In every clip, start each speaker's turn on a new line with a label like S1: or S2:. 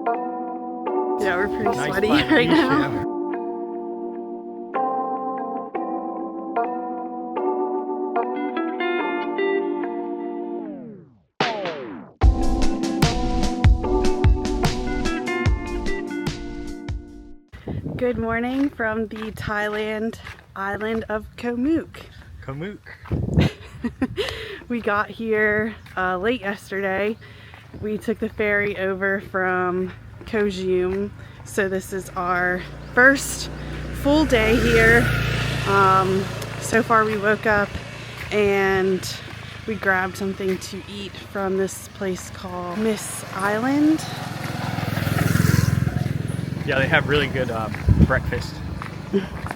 S1: Yeah, we're pretty sweaty right now. Good morning from the Thailand island of Mook.
S2: Mook.
S1: We got here late yesterday. We took the ferry over from Kojium, so this is our first full day here. So far we woke up and we grabbed something to eat from this place called Miss Island.
S2: Yeah, they have really good breakfast.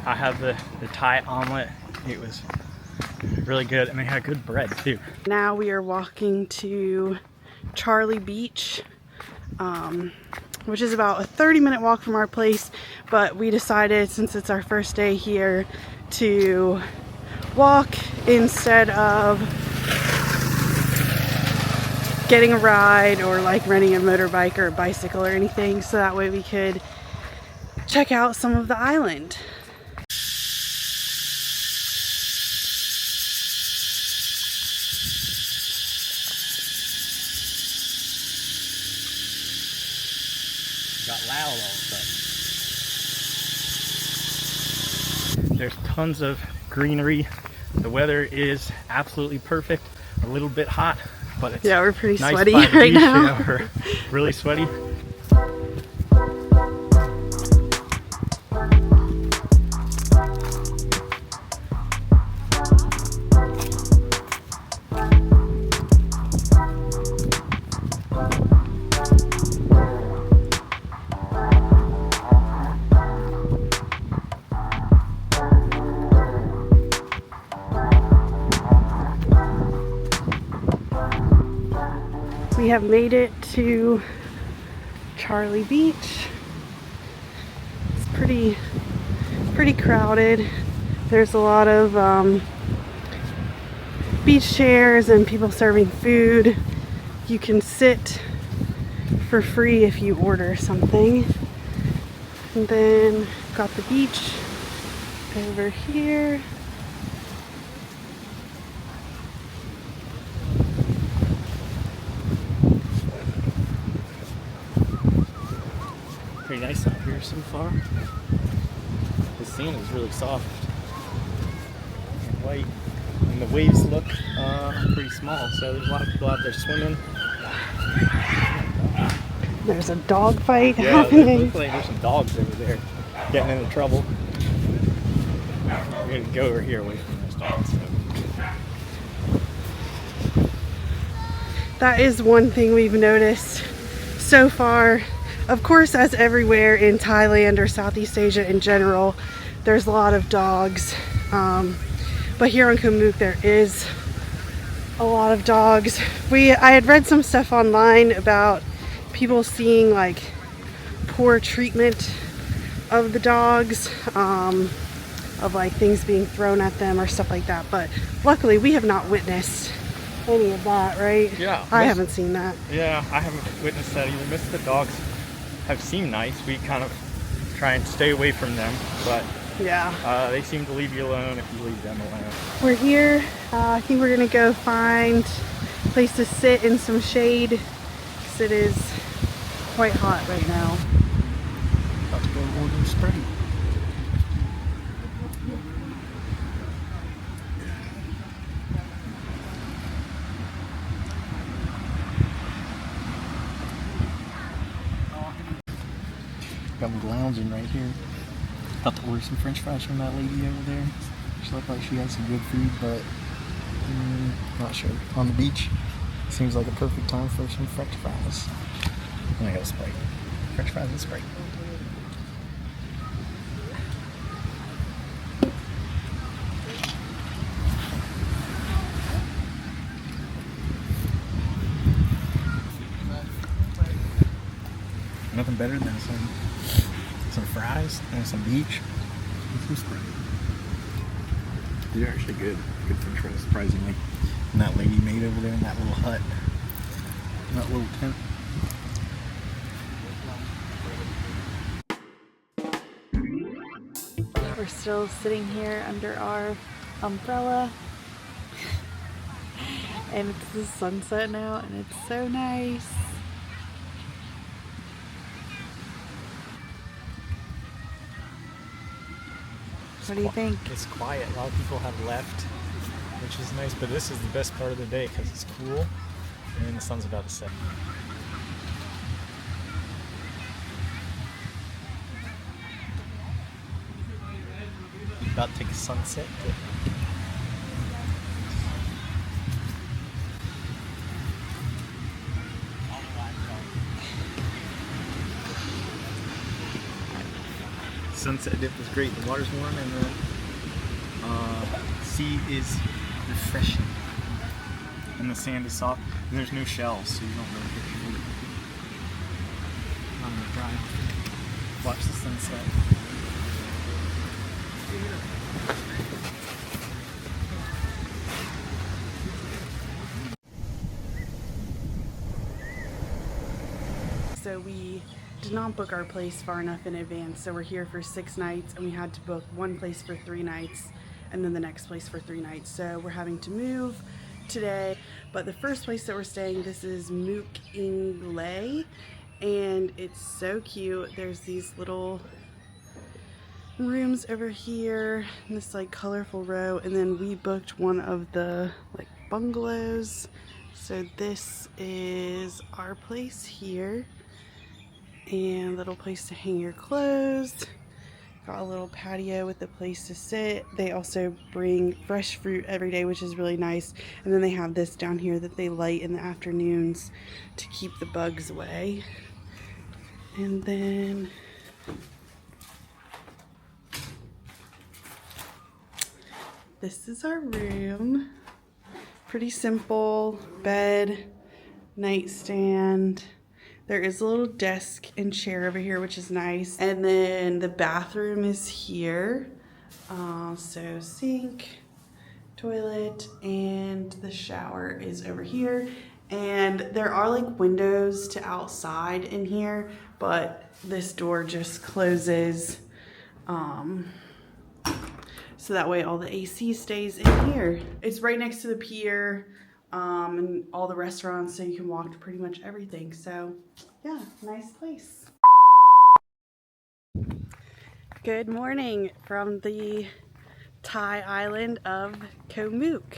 S2: I had the Thai omelet. It was really good, and they had good bread too.
S1: Now we are walking to Charlie Beach, which is about a 30-minute walk from our place, but we decided, since it's our first day here, to walk instead of getting a ride or like renting a motorbike or a bicycle or anything, so that way we could check out some of the island.
S2: Got loud all of a sudden. There's tons of greenery. The weather is absolutely perfect. A little bit hot, but it's
S1: yeah, we're pretty
S2: nice
S1: sweaty
S2: by the
S1: right
S2: beach.
S1: now.
S2: Yeah, we're really sweaty.
S1: We have made it to Charlie Beach. It's pretty crowded. There's a lot of beach chairs and people serving food. You can sit for free if you order something. And then got the beach over here.
S2: Pretty nice out here so far. The sand is really soft and white, and the waves look pretty small, so there's a lot of people out there swimming.
S1: There's a dog fight
S2: Yeah,
S1: happening.
S2: looks like there's some dogs over there getting into trouble. We're gonna go over here away from those dogs.
S1: That is one thing we've noticed so far. Of course, as everywhere in Thailand or Southeast Asia in general, there's a lot of dogs. But here on Mook, there is a lot of dogs. I had read some stuff online about people seeing like poor treatment of the dogs, of like things being thrown at them or stuff like that. But luckily, we have not witnessed any of that, right?
S2: Yeah.
S1: I haven't seen that.
S2: Yeah, I haven't witnessed that either. Most of the dogs have seemed nice. We kind of try and stay away from them, but
S1: yeah,
S2: they seem to leave you alone if you leave them alone.
S1: We're here. I think we're gonna go find a place to sit in some shade because it is quite hot right now.
S2: About to go order Sprite. Got me lounging right here. About to order some French fries from that lady over there. She looked like she had some good food, but not sure. On the beach, seems like a perfect time for some French fries. And I got a Sprite. French fries and Sprite. Nothing better than some fries and some beach and some Sprite. These are actually good French fries, surprisingly. And that lady made over there in that little hut, that little tent.
S1: We're still sitting here under our umbrella. And it's the sunset now, and it's so nice. What do you think?
S3: It's quiet. A lot of people have left, which is nice, but this is the best part of the day because it's cool and the sun's about to set.
S2: About to take a sunset dip. Sunset dip was great. The water's warm and the sea is refreshing. And the sand is soft. And there's no shells, so you don't really get your feet on the dry. Watch the sunset.
S1: So we did not book our place far enough in advance, so we're here for 6 nights and we had to book one place for 3 nights and then the next place for 3 nights. So we're having to move today, but the first place that we're staying, this is Mook and it's so cute. There's these little rooms over here in this like colorful row, and then we booked one of the like bungalows. So this is our place here, and little place to hang your clothes. Got a little patio with a place to sit. They also bring fresh fruit every day, which is really nice. And then they have this down here that they light in the afternoons to keep the bugs away. And then this is our room. Pretty simple bed, nightstand. There is a little desk and chair over here, which is nice. And then the bathroom is here. So sink, toilet, and the shower is over here. And there are like windows to outside in here, but this door just closes. So that way all the AC stays in here. It's right next to the pier. And all the restaurants, so you can walk to pretty much everything. So yeah, nice place. Good morning from the Thai island of Koh Mook.